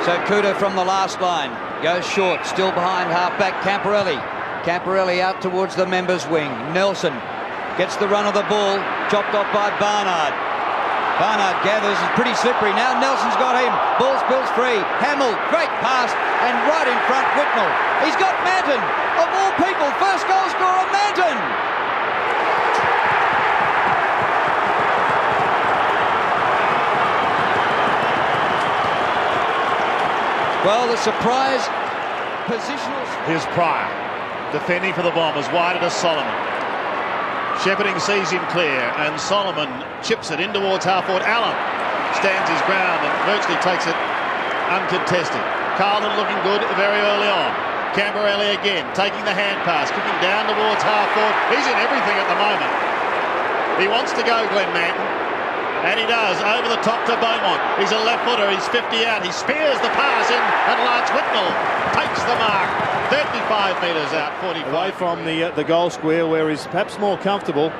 So Kuda from the last line goes short, still behind halfback Camporelli. Camporelli out towards the members' wing. Nelson gets the run of the ball, chopped off by Barnard. Barnard gathers, is pretty slippery now. Nelson's got him. Ball spills free. Hamill, great pass, and right in front, Whitnell. He's got Manton. Of all people, first goal scorer, Manton. Well, the surprise positional... Here's Pryor, defending for the Bombers, wide to Solomon. Shepherding sees him clear, and Solomon chips it in towards half-forward. Allen stands his ground and virtually takes it uncontested. Carlton looking good very early on. Camporelli again, taking the hand pass, kicking down towards half-forward. He's in everything at the moment. He wants to go, Glenn Manton. And he does, over the top to Beaumont. He's a left footer, he's 50 out. He spears the pass in, and Lance Whitnell takes the mark. 35 metres out, 45. Away from the goal square where he's perhaps more comfortable.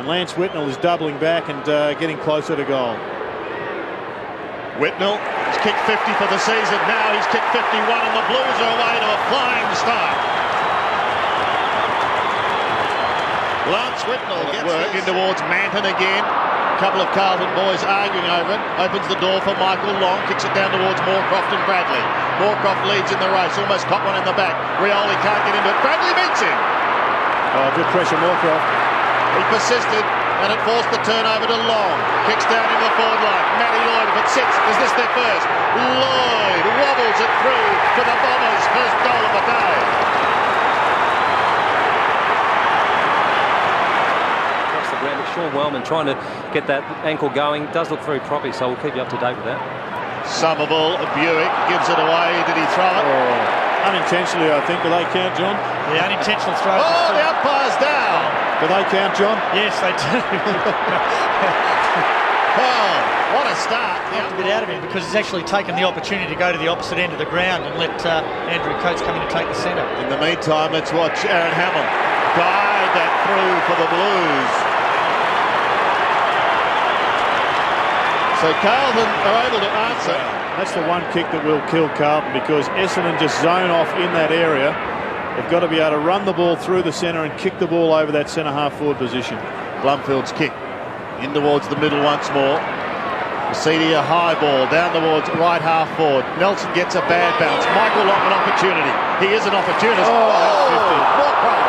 And Lance Whitnell is doubling back and getting closer to goal. Whitnell has kicked 50 for the season. Now he's kicked 51, and the Blues are away to a flying start. Lance Whitnell gets work in towards Manton again. Couple of Carlton boys arguing over it. Opens the door for Michael Long, kicks it down towards Moorcroft and Bradley. Moorcroft leads in the race, almost caught one in the back. Rioli can't get into it. Bradley beats him. Oh, good pressure, Moorcroft. He persisted, and it forced the turnover to Long. Kicks down into the forward line. Matty Lloyd, if it sits, is this their first? Lloyd wobbles it through for the Bombers' first goal of the day. Sean Wellman trying to get that ankle going. Does look very proppy, so we'll keep you up to date with that. Somerville, Buick gives it away. Did he throw it? Oh, unintentionally, I think. Do they count, John? The unintentional throw. Oh, the umpire's down. Do they count, John? Yes, they do. Oh, what a start. A bit out of him because he's actually taken the opportunity to go to the opposite end of the ground and let Andrew Coates come in and take the centre. In the meantime, let's watch Aaron Hamill guide that through for the Blues. So Carlton are able to answer. That's the one kick that will kill Carlton, because Essendon just zone off in that area. They've got to be able to run the ball through the centre and kick the ball over that centre half forward position. Blumfield's kick in towards the middle once more. Acedia high ball down towards right half forward. Nelson gets a bad bounce. Michael Long an opportunity. He is an opportunist. What problem?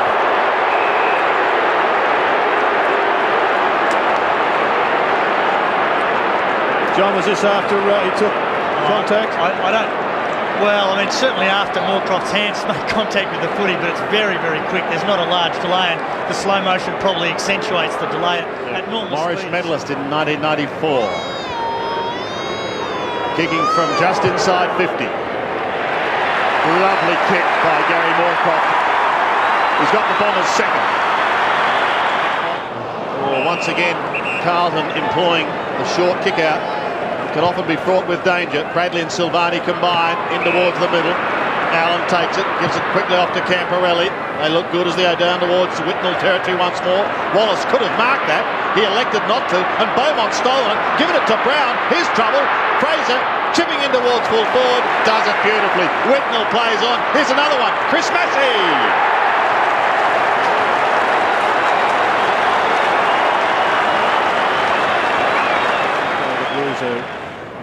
John, was this after he took contact? I don't... Well, I mean, certainly after Moorcroft's hands make contact with the footy, but it's very, very quick. There's not a large delay, and the slow motion probably accentuates the delay at normal Morris speeds. medalist in 1994. Kicking from just inside 50. Lovely kick by Gary Moorcroft. He's got the Bombers second. Once again, Carlton employing the short kick out. Can often be fraught with danger. Bradley and Silvani combine in towards the middle. Allen takes it, gives it quickly off to Camporelli. They look good as they go down towards Whitnell territory once more. Wallace could have marked that. He elected not to, and Beaumont stolen it, giving it to Brown. Here's trouble. Fraser chipping in towards full forward. Does it beautifully. Whitnell plays on. Here's another one. Chris Massey.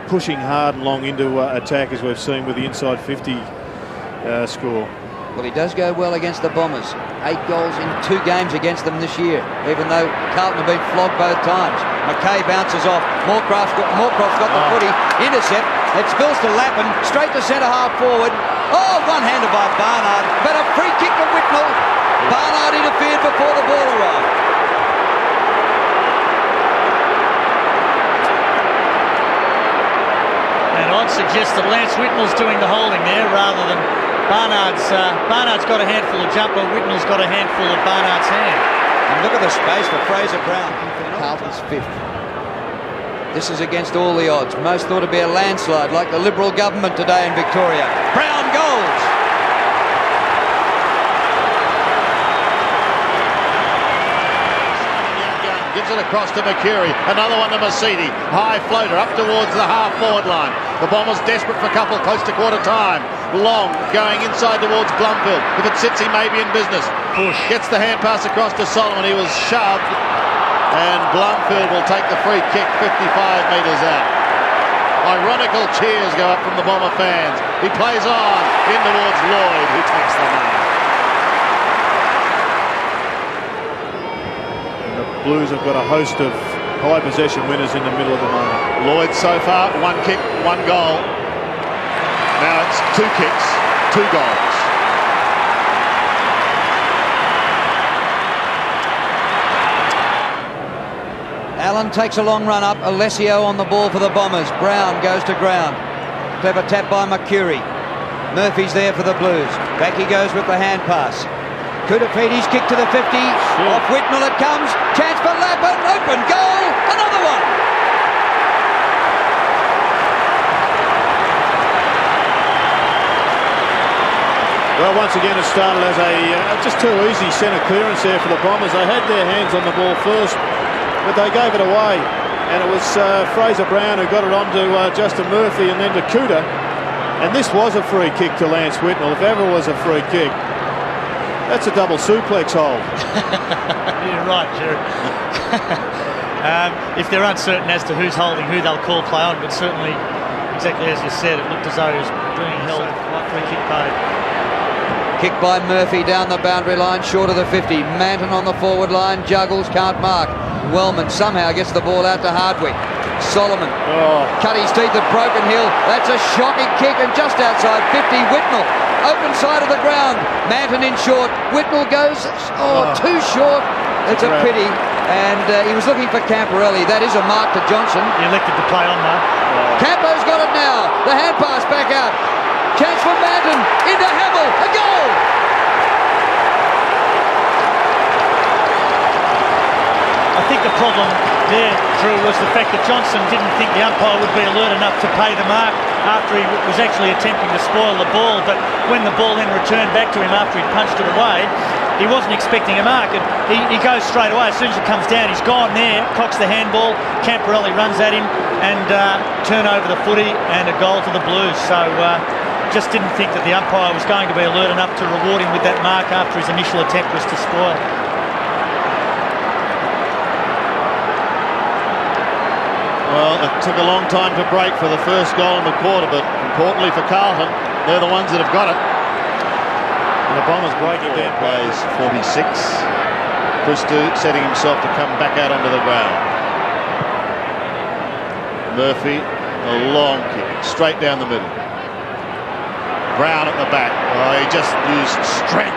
Pushing hard and long into attack, as we've seen with the inside 50 score. Well, he does go well against the Bombers. 8 goals in 2 games against them this year, even though Carlton have been flogged both times. McKay bounces off. Moorcroft's got the footy. Intercept. It spills to Lappin. Straight to centre half forward. Oh, one-handed by Barnard. But a free kick to Whitnell. Barnard interfered before the ball arrived. I'd suggest that Lance Whitnell's doing the holding there rather than Barnard's. Barnard's got a handful of jumper, Whitnell's got a handful of Barnard's hand. And look at the space for Fraser Brown. Carlton's 5th. This is against all the odds. Most thought it'd be a landslide like the Liberal government today in Victoria. Brown goals! Gives it across to Mercury. Another one to Mercedes. High floater up towards the half-forward line. The Bombers desperate for a couple close to quarter time. Long going inside towards Blumfield. If it sits, he may be in business. Push. Gets the hand pass across to Solomon. He was shoved. And Blumfield will take the free kick 55 metres out. Ironical cheers go up from the Bomber fans. He plays on in towards Lloyd, who takes the mark. And the Blues have got a host of high possession winners in the middle of the moment. Lloyd so far, 1 kick, 1 goal. Now it's 2 kicks, 2 goals. Allen takes a long run up. Alessio on the ball for the Bombers. Brown goes to ground. Clever tap by Mercury. Murphy's there for the Blues. Back he goes with the hand pass. Kudafiti's kick to the 50. Off Whitnell it comes. Chance for Lappin. Open goal. Another one. Well, once again, it started as a just too easy centre clearance there for the Bombers. They had their hands on the ball first, but they gave it away. And it was Fraser Brown who got it on to Justin Murphy and then to Kuda. And this was a free kick to Lance Whitnell, if ever was a free kick. That's a double suplex hold. You're right, Jerry. If they're uncertain as to who's holding who, they'll call play on, but certainly, exactly as you said, it looked as though he was being held like free kick paid. Kick by Murphy down the boundary line, short of the 50. Manton on the forward line, juggles, can't mark. Wellman somehow gets the ball out to Hardwick. Solomon cut his teeth at Broken Hill. That's a shocking kick, and just outside 50, Whitnell. Open side of the ground. Manton in short. Whitnell goes, too short. It's a pity. And he was looking for Camporelli. That is a mark to Johnson. He elected to play on, though. Campo's got it now. The hand pass back out. Chance for Manton. Into Hamill. A goal. I think the problem there, Drew, was the fact that Johnson didn't think the umpire would be alert enough to pay the mark after he was actually attempting to spoil the ball. But when the ball then returned back to him after he'd punched it away, he wasn't expecting a mark. And he goes straight away. As soon as it comes down, he's gone there, cocks the handball. Camporelli runs at him and turn over the footy and a goal to the Blues. So just didn't think that the umpire was going to be alert enough to reward him with that mark after his initial attempt was to spoil. Well, it took a long time to break for the first goal in the quarter, but importantly for Carlton, they're the ones that have got it. And the Bombers break again. Plays 46. Christou setting himself to come back out onto the ground. Murphy, a long kick, straight down the middle. Brown at the back. Oh, he just used strength.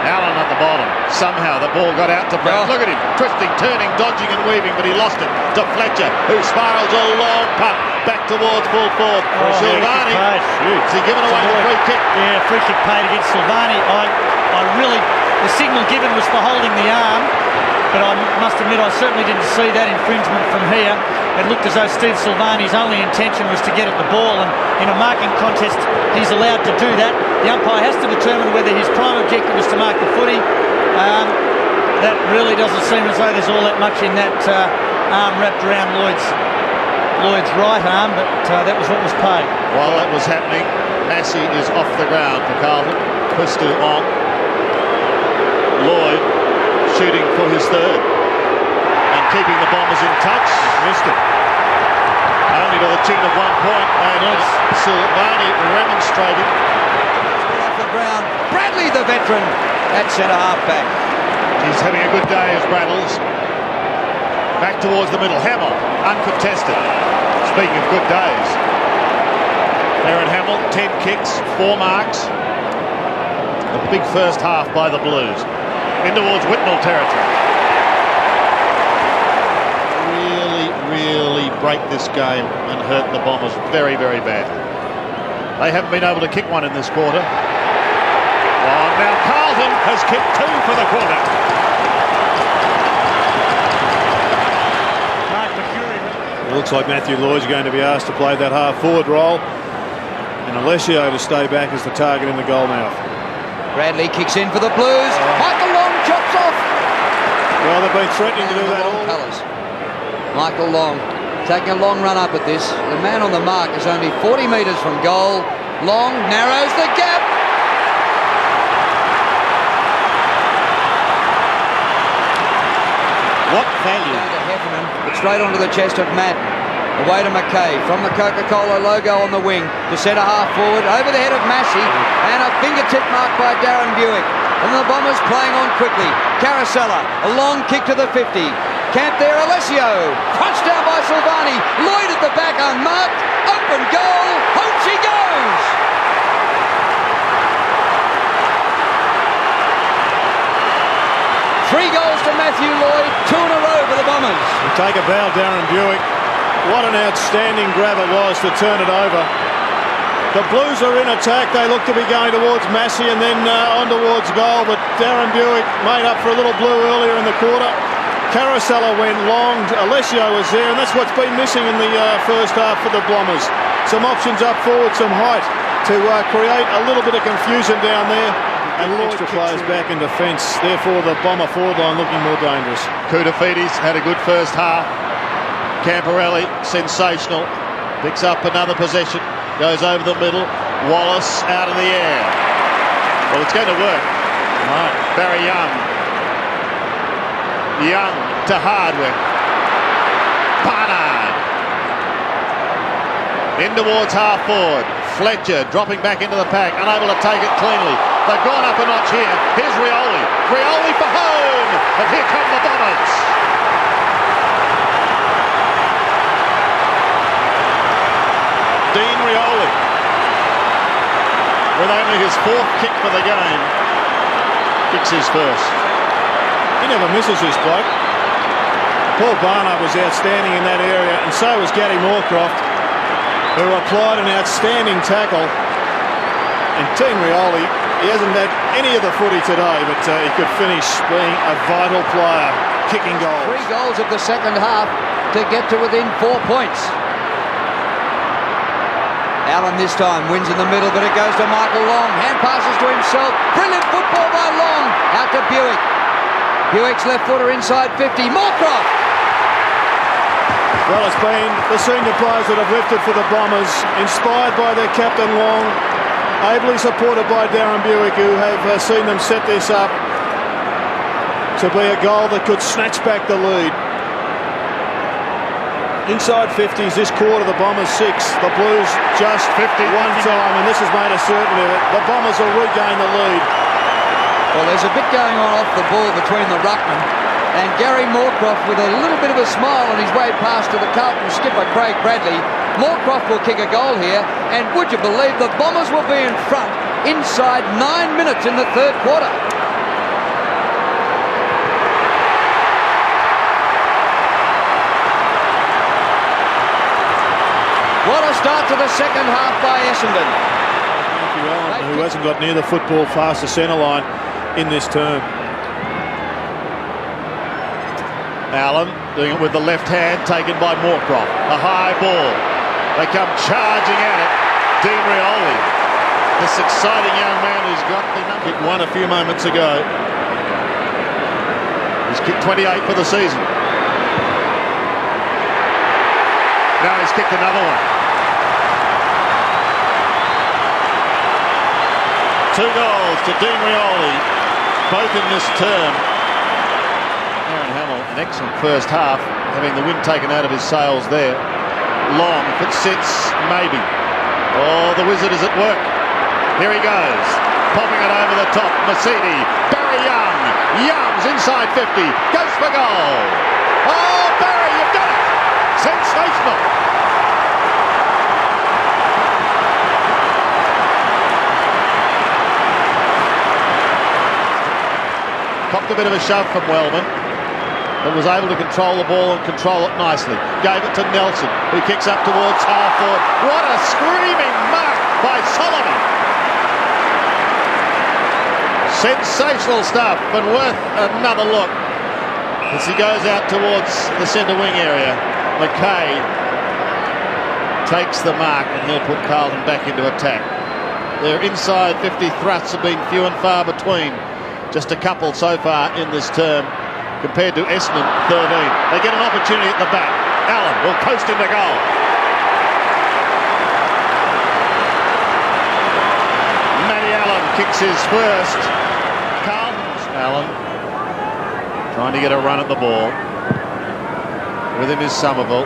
Allen at the bottom. Somehow the ball got out to Brown. Look at him, twisting, turning, dodging and weaving, but he lost it to Fletcher, who spirals a long putt back towards full forward. Silvani, has he given away the free kick? Yeah, free kick paid against Silvani. I really, the signal given was for holding the arm, but I must admit I certainly didn't see that infringement from here. It looked as though Steve Silvani's only intention was to get at the ball, and in a marking contest he's allowed to do that. The umpire has to determine whether his prime objective is to mark the footy. That really doesn't seem as though there's all that much in that arm wrapped around Lloyd's right arm, but that was what was paid. While that was happening, Massey is off the ground for Carlton. Christou on. Lloyd shooting for his third and keeping the Bombers in touch. Missed it. Only to the tune of 1 point, and Silvani remonstrating. Off the ground. Bradley, the veteran, at centre half back. He's having a good day as Braddles. Back towards the middle. Hamill, uncontested. Speaking of good days. Aaron Hamill, 10 kicks, 4 marks. A big first half by the Blues. In towards Whitnell territory. Really break this game and hurt the Bombers very, very badly. They haven't been able to kick one in this quarter. Oh, now Carlton has kicked 2 for the quarter. It looks like Matthew Lloyd's going to be asked to play that half-forward role, and Alessio to stay back as the target in the goal mouth. Bradley kicks in for the Blues. Michael Long chops off. Well, they've been threatening to do that all. Colours. Michael Long taking a long run up at this. The man on the mark is only 40 metres from goal. Long narrows the gap. What value? Down to Heffernan, but straight onto the chest of Madden. Away to McKay from the Coca-Cola logo on the wing to centre half forward over the head of Massey, and a fingertip mark by Darren Buick. And the Bombers playing on quickly. Caracella, a long kick to the 50. Camp there, Alessio. Crunched down by Silvani. Lloyd at the back, unmarked. Open goal. Home she goes. Three goals to Matthew Lloyd. 2 in a row for the Bombers. Take a bow, Darren Buick. What an outstanding grab it was to turn it over. The Blues are in attack. They look to be going towards Massey and then on towards goal, but Darren Buick made up for a little blue earlier in the quarter. Caracella went long. Alessio was there, and that's what's been missing in the first half for the Bombers. Some options up forward, some height to create a little bit of confusion down there. And extra players back in defence. Therefore, the Bomber forward line looking more dangerous. Koutafidis had a good first half. Camporelli, sensational. Picks up another possession. Goes over the middle. Wallace out of the air. Well, it's going to work. Right. Barry Young. Young to Hardwick. Barnard. In towards half forward. Fletcher dropping back into the pack. Unable to take it cleanly. They've gone up a notch here. Here's Rioli. Rioli for home. And here come the Bombers. Dean Rioli, with only his 4th kick for the game, kicks his first. He never misses this bloke. Paul Barnard was outstanding in that area, and so was Gary Moorcroft, who applied an outstanding tackle. And Dean Rioli, he hasn't had any of the footy today, but he could finish being a vital player, kicking goals. 3 goals of the second half to get to within 4 points. Allen this time wins in the middle, but it goes to Michael Long. Hand passes to himself. Brilliant football by Long. Out to Buick. Buick's left footer inside 50. Moorcroft. Well, it's been the senior players that have lifted for the Bombers, inspired by their captain Long, ably supported by Darren Buick, who have seen them set this up to be a goal that could snatch back the lead. Inside 50s this quarter, the Bombers 6, the Blues just 50 one time, and this has made a certainty of it. The Bombers will regain the lead. Well, there's a bit going on off the ball between the ruckman and Gary Moorcroft with a little bit of a smile on his way past to the Carlton skipper Craig Bradley. Moorcroft will kick a goal here, and would you believe the Bombers will be in front inside 9 minutes in the third quarter. What a start to the second half by Essendon. Matthew Allen, who hasn't got near the football past the centre line in this term. Allen doing it with the left hand, taken by Moorcroft. A high ball. They come charging at it. Dean Rioli, this exciting young man who's got the number. Kicked one a few moments ago. He's kicked 28 for the season. Now he's kicked another one. 2 goals to Dean Rioli, both in this term. Aaron Hamill, an excellent first half, having the wind taken out of his sails there. Long, if it sits, maybe. Oh, the Wizard is at work. Here he goes, popping it over the top. Mercedes, Barry Young. Young's inside 50, goes for goal. Oh, Barry, you've done it! Sensational! Copped a bit of a shove from Wellman, but was able to control the ball and control it nicely. Gave it to Nelson, who kicks up towards half forward. What a screaming mark by Solomon! Sensational stuff, and worth another look as he goes out towards the centre wing area. McKay takes the mark, and he'll put Carlton back into attack. Their inside 50 thrusts have been few and far between. Just a couple so far in this term. compared to Essendon 13. They get an opportunity at the back. Allen will coast into goal. Matty Allen kicks his first. Carlton. Allen trying to get a run at the ball. With him is Somerville.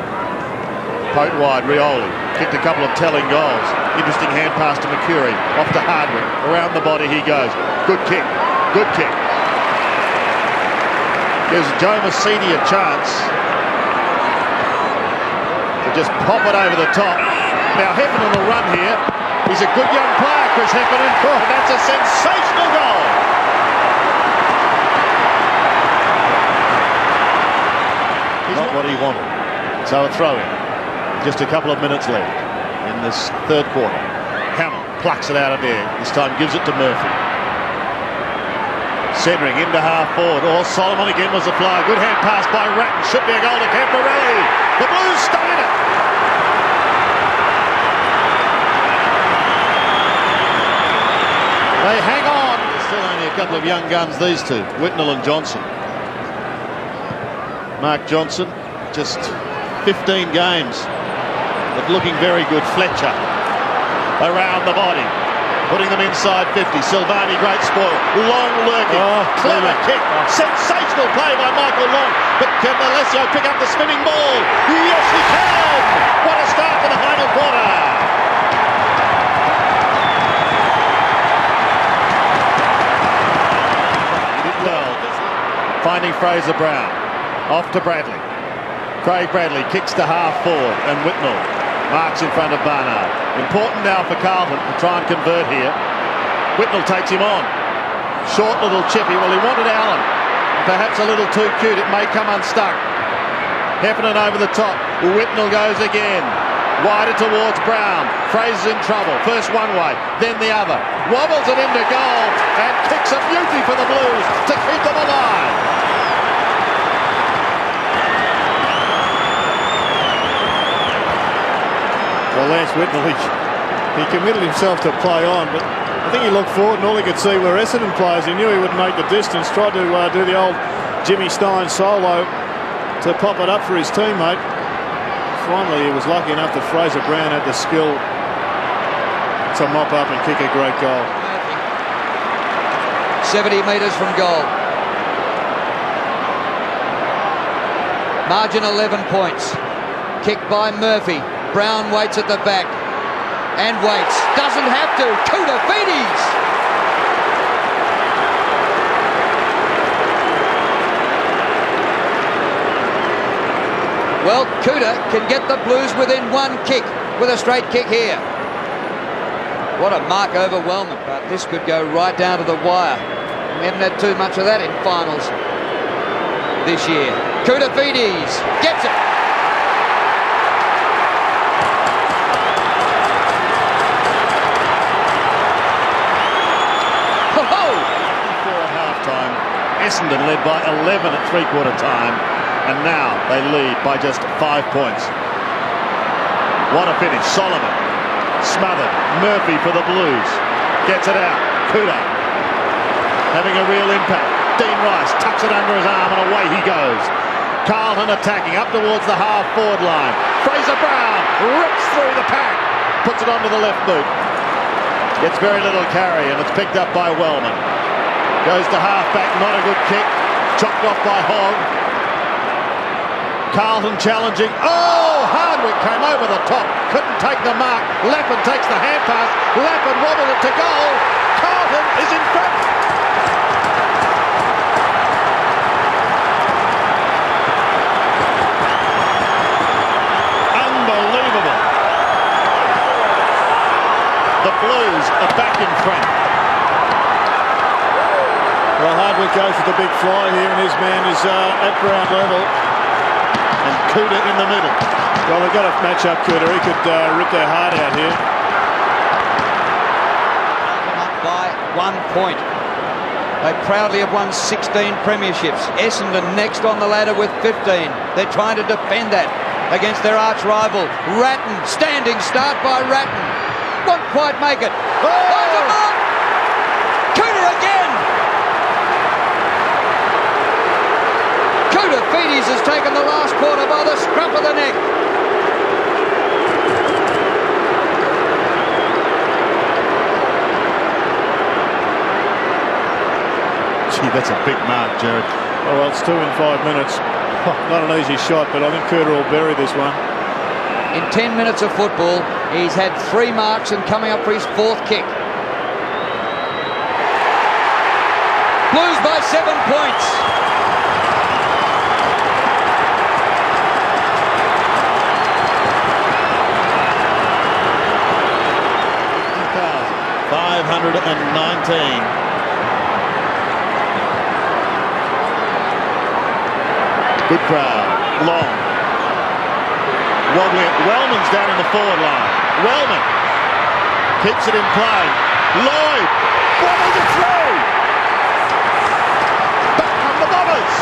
Poke wide, Rioli. Kicked a couple of telling goals. Interesting hand pass to McCurry. Off to Hardwick. Around the body he goes. Good kick. Good kick. Gives Joe Massini a chance to just pop it over the top. Now Heffernan will run here. He's a good young player, Chris Heffernan. And that's a sensational goal. Not what he wanted. So a throw in. Just a couple of minutes left in this third quarter. Hamill plucks it out of there. This time gives it to Murphy. Centering into half forward. Oh, Solomon again was the flyer. Good hand pass by Ratton. Should be a goal to Camporelli. The Blues stay in it. They hang on. There's still only a couple of young guns, these two. Whitnell and Johnson. Mark Johnson, just 15 games, but looking very good. Fletcher around the body, putting them inside 50. Silvani, great spoil. Long lurking, clever kick. Sensational play by Michael Long. But can Alessio pick up the spinning ball? Yes, he can! What a start to the final quarter! He did well. Finding Fraser Brown. Off to Bradley. Craig Bradley kicks to half forward and Whitnell marks in front of Barnard. Important now for Carlton to try and convert here. Whitnell takes him on. Short little chippy. Well, he wanted Allen. Perhaps a little too cute. It may come unstuck. Heffernan over the top. Whitnell goes again. Wider towards Brown. Fraser's in trouble. First one way, then the other. Wobbles it into goal and kicks a beauty for the Blues to keep them alive. Well, Lance Whitnell, he committed himself to play on, but I think he looked forward and all he could see were Essendon players. He knew he would make the distance, tried to do the old Jimmy Stein solo to pop it up for his teammate. Finally, he was lucky enough that Fraser Brown had the skill to mop up and kick a great goal. 70 metres from goal. Margin 11 points. Kicked by Murphy. Brown waits at the back and waits. Doesn't have to. Koutafidis. Well, Kuta can get the Blues within one kick with a straight kick here. What a mark over Wellman, but this could go right down to the wire. We haven't had too much of that in finals this year. Koutafidis gets it. Essendon led by 11 at three-quarter time, and now they lead by just 5 points. What a finish. Solomon smothered. Murphy for the Blues. Gets it out. Kuta having a real impact. Dean Rice tucks it under his arm and away he goes. Carlton attacking up towards the half-forward line. Fraser Brown rips through the pack. Puts it onto the left boot. Gets very little carry and it's picked up by Wellman. Goes to half-back, not a good kick. Chopped off by Hogg. Carlton challenging. Oh, Hardwick came over the top. Couldn't take the mark. Lappin takes the hand pass. Lappin wobbled it to goal. Carlton is in front. Unbelievable. The Blues are back in front. Well, Hardwick goes with the big fly here, and his man is at ground level. And Kuta in the middle. Well, they've got to match up Kuta. He could rip their heart out here. Up by 1 point. They proudly have won 16 premierships. Essendon next on the ladder with 15. They're trying to defend that against their arch rival. Ratton, standing start by Ratton. Won't quite make it. Kuta again. Fides has taken the last quarter by the scruff of the neck. Gee, that's a big mark, Jared. Oh, well, it's 2 in 5 minutes. Not an easy shot, but I think Cooter will bury this one. In 10 minutes of football, he's had 3 marks and coming up for his 4th kick. Blues by 7 points. $519. Good crowd. Long. Wobbly. Wellman's down in the forward line. Wellman keeps it in play. Lloyd. Bombers it through. Back come the Bombers.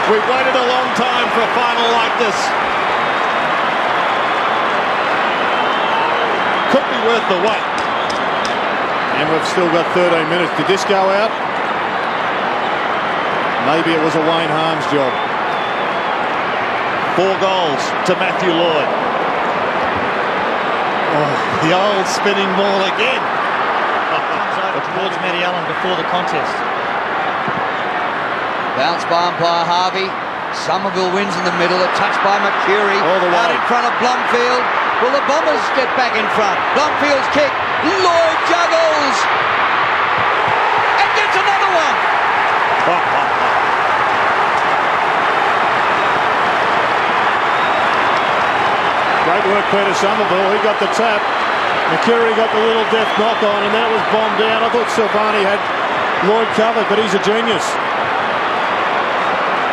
We've waited a long time for a final like this. Could be worth the wait. And we've still got 13 minutes. Did this go out? Maybe it was a Wayne Harms job. 4 goals to Matthew Lloyd. Oh, the old spinning ball again. Comes over towards Matty Allen before the contest. Bounce by umpire Harvey. Somerville wins in the middle. A touch by Mercury. All the way. Out in front of Blumfield. Will the Bombers get back in front? Blumfield's kick. Lloyd juggles. And gets another one. Great work, Peter Somerville. He got the tap. Mercury got the little deft knock on, and that was bombed down. I thought Silvani had Lloyd covered, but he's a genius.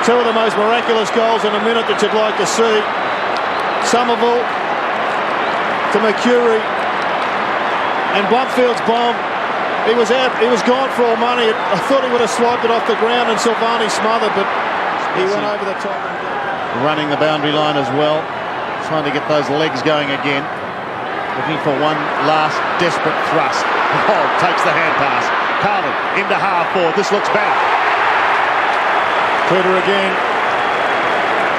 2 of the most miraculous goals in a minute that you'd like to see. Somerville to Mercury, and Blumfield's bomb. He was out. He was gone for all money. I thought he would have swiped it off the ground, and Silvani smothered, but he went over the top. Running the boundary line as well. Trying to get those legs going again. Looking for one last desperate thrust. Oh, takes the hand pass. Carlton into half forward. This looks bad. Cooter again.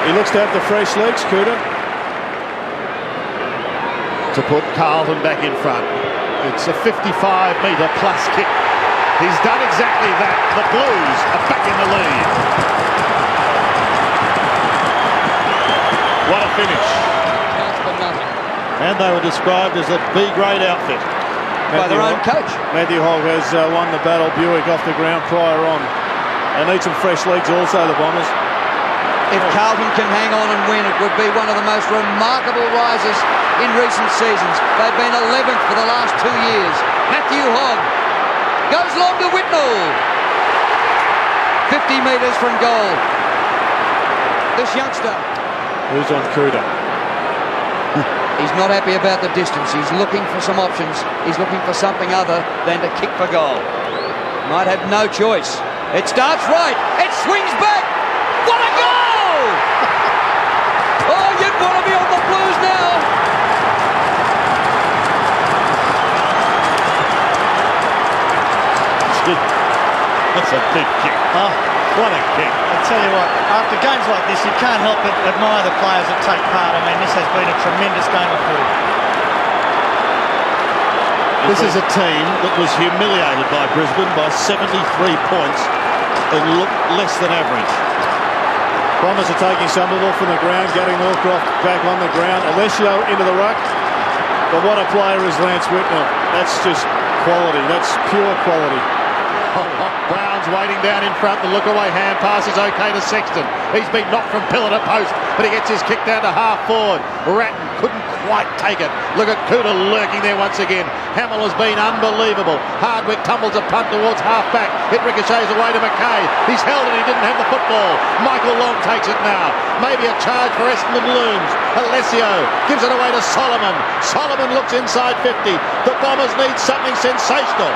He looks to have the fresh legs, Cooter. To put Carlton back in front. It's a 55-metre plus kick. He's done exactly that. The Blues are back in the lead. What a finish. And they were described as a B-grade outfit. By their own coach. Matthew Hogg has won the battle. Buick off the ground prior on. They need some fresh legs also, the Bombers. If Carlton can hang on and win, it would be one of the most remarkable rises in recent seasons. They've been 11th for the last 2 years. Matthew Hogg goes long to Whitnall. 50 metres from goal. This youngster. Who's on Cooter? He's not happy about the distance. He's looking for some options. He's looking for something other than to kick for goal. Might have no choice. It starts right. It swings back. What a goal! Oh, you'd want to be on the Blues now. That's a big kick. Oh, what a kick. I tell you what, after games like this, you can't help but admire the players that take part. I mean, this has been a tremendous game of footy. This is a team that was humiliated by Brisbane by 73 points and looked less than average. Bombers are taking Somerville from the ground, getting Northcroft back on the ground. Alessio into the ruck. But what a player is Lance Whitnell. That's just quality. That's pure quality. Brown's waiting down in front. The look-away hand pass is okay to Sexton. He's been knocked from pillar to post, but he gets his kick down to half forward. Ratton couldn't quite take it. Look at Cooter lurking there once again. Hamill has been unbelievable. Hardwick tumbles a punt towards half-back. It ricochets away to McKay. He's held it. He didn't have the football. Michael Long takes it now. Maybe a charge for Essendon Loons. Alessio gives it away to Solomon. Solomon looks inside 50. The Bombers need something sensational.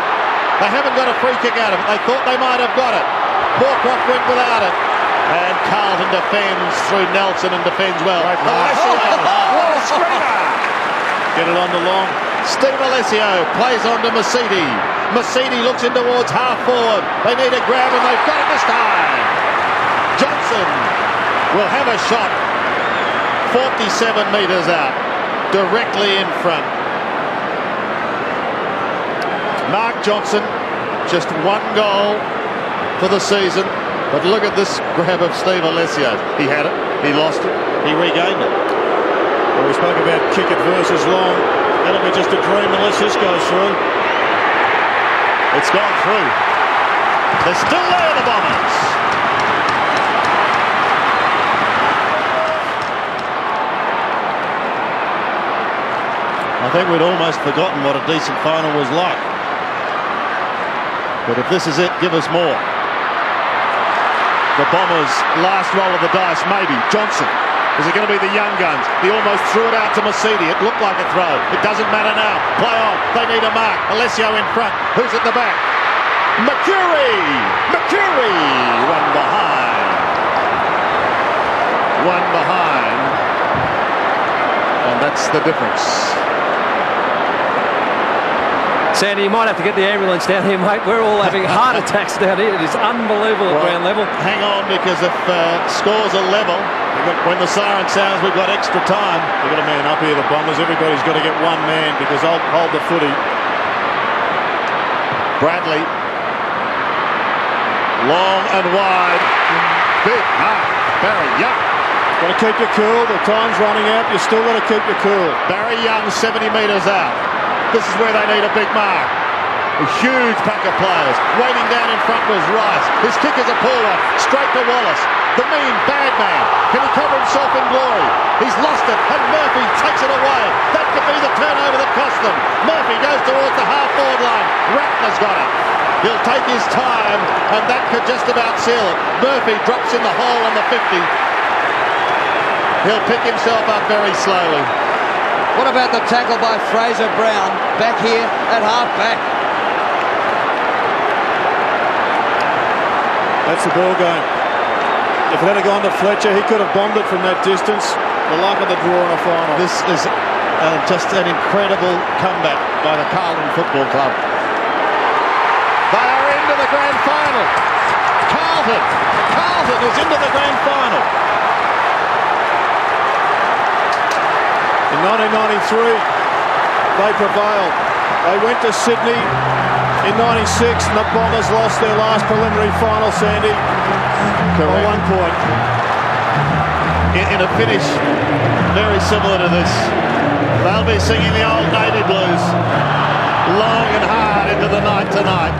They haven't got a free kick out of it. They thought they might have got it. Moorcroft went without it. And Carlton defends through Nelson and defends well. Alessio, what a screamer! Get it on the Long. Steve Alessio plays on to Mercedes. Mercedes looks in towards half forward. They need a grab and they've got it this time. Johnson will have a shot 47 metres out, directly in front. Mark Johnson, just one goal for the season, but look at this grab of Steve Alessio. He had it, he lost it, he regained it. Well, we spoke about kick it versus long. That'll be just a dream unless this goes through. It's gone through. They're still there, the Bombers. I think we'd almost forgotten what a decent final was like. But if this is it, give us more. The Bombers' last roll of the dice, maybe. Johnson. Is it going to be the young guns? He almost threw it out to Mercedes. It looked like a throw. It doesn't matter now. Play on. They need a mark. Alessio in front. Who's at the back? Mercury! Mercury! One behind. One behind. And that's the difference. Sandy, you might have to get the ambulance down here, mate. We're all having heart attacks down here. It is unbelievable at ground level. Hang on, because if scores are level, when the siren sounds, we've got extra time. They've got a man up here, the Bombers. Everybody's got to get one man because they'll hold the footy. Bradley. Long and wide. Big mark. Barry Young. Got to keep your cool. The time's running out. You still got to keep your cool. Barry Young 70 metres out. This is where they need a big mark. A huge pack of players. Waiting down in front was Rice. His kick is a pull-off. Straight to Wallace. The mean bad man. Can he cover himself in glory? He's lost it, and Murphy takes it away. That could be the turnover that cost them. Murphy goes towards the half-forward line. Ratner's got it. He'll take his time, and that could just about seal it. Murphy drops in the hole on the 50. He'll pick himself up very slowly. What about the tackle by Fraser Brown back here at half-back? That's the ball game. If it had gone to Fletcher, he could have bombed it from that distance. The luck of the draw in a final. This is just an incredible comeback by the Carlton Football Club. They are into the grand final. Carlton is into the grand final. In 1993, they prevailed. They went to Sydney in 96 and the Bombers lost their last preliminary final, Sandy. Correct. By 1 point. In a finish very similar to this, they'll be singing the old Navy Blues long and hard into the night tonight.